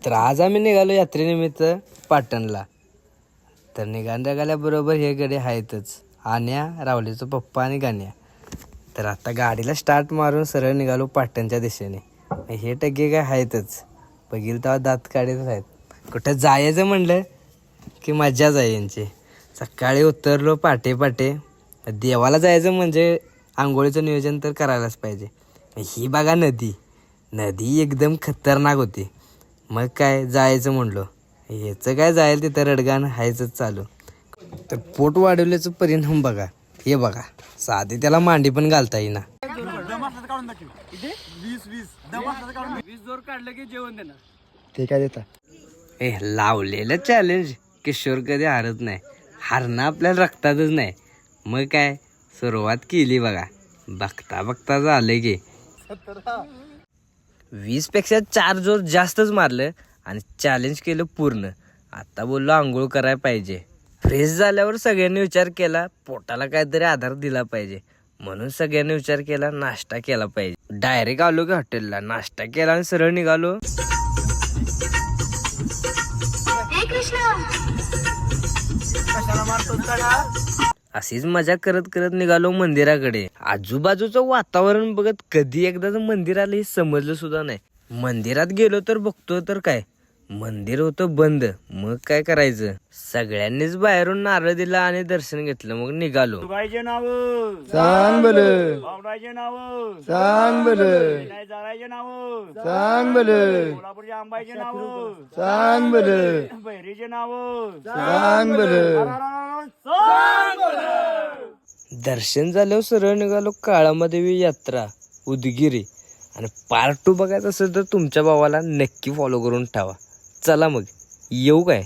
तर आज आम्ही निघालो यात्रेनिमित्त पाटणला. तर निघाल्याबरोबर हे गडे आहेतच, आण्या, रावलीचा पप्पा आणि गाण्या. तर आता गाडीला स्टार्ट मारून सरळ निघालो पाटणच्या दिशेने. हे टग्गे काय आहेतच, बघील तेव्हा दात काढतच आहेत. कुठं जायचं म्हणलं की मज्जाच आहे यांची. सकाळी उतरलो पाटे देवाला जायचं म्हणजे आंघोळीचं नियोजन तर करायलाच पाहिजे. ही बघा नदी एकदम खतरनाक होती. मग काय जायचं म्हणलो, ह्याचं काय जाईल तिथं रडगाण हायचंच चालू. तर पोट वाढवल्याचं परिणाम बघा, हे बघा, साधी त्याला मांडी पण घालता येईना. ते काय देता लावलेलं चॅलेंज किशोर कधी हारत नाही, हारणं आपल्याला रक्तातच नाही. मग काय सुरुवात केली बघा, बघता झालं की 20 पेक्षा 4 जोर जास्तच मारलं आणि चॅलेंज केलं पूर्ण. आता बोललो आंघोळ करायला पाहिजे. फ्रेश झाल्यावर सगळ्यांनी विचार केला पोटाला काहीतरी आधार दिला पाहिजे, म्हणून सगळ्यांनी विचार केला नाश्ता केला पाहिजे. डायरेक्ट आलो की हॉटेलला, नाश्ता केला आणि सरळ निघालो. अशीच मजा करत निघालो मंदिराकडे. आजूबाजूचं वातावरण बघत कधी एकदाच मंदिर आलं हे समजलं सुद्धा नाही. मंदिरात गेलो तर बघतो तर काय, मंदिर होतं बंद. मग काय करायचं, सगळ्यांनीच बाहेरून नारळ दिला आणि दर्शन घेतलं. मग निघालो. नाव सांग बरं, बावडाचे नाव सांग बरं, जारायचे नाव सांग बरं, कोल्हापूरच्या आंबाचे नाव सांग बरं, बहिरीचे नाव सांग बरं. दर्शन झाल्यावर सरळ निघालो काळामादेवी यात्रा उदगिरी. आणि पार्ट 2 बघायचं असेल तर तुमच्या भावाला नक्की फॉलो करून ठेवा. चला मग येऊ काय.